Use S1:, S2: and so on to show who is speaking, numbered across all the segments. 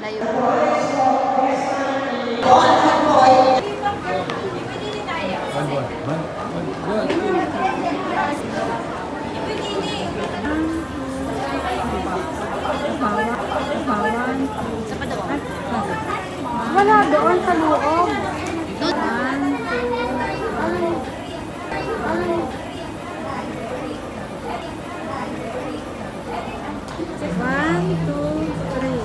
S1: Layo.
S2: Wala doon sa loob.
S1: Doon.
S2: One, two, three.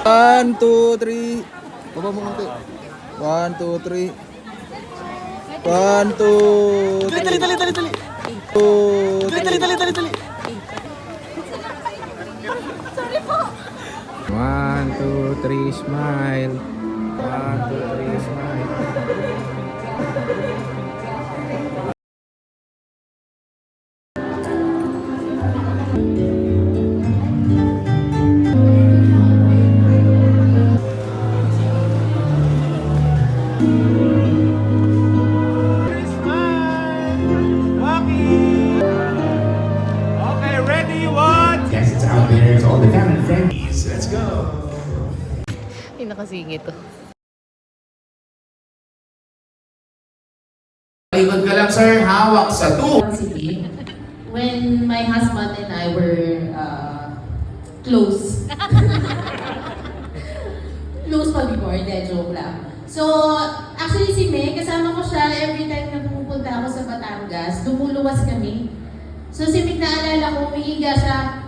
S3: One, two, three. Baba mo konti. One, two, three. One, two, three. Dali. Two, three. Dali. One, two, three, smile. One, two, three, smile.
S4: Guests out there, all the family friends. Let's go.
S1: Hindi nakasingit to.
S4: Ikot ka lang, sir. Hawak sa
S5: City, when my husband and I were close. Close pa before, de joke lang. So, actually si May, kasama ko siya every time na pumupunta ako sa Batangas, lumuluwas kami. So si May, naalala ko, umiiga siya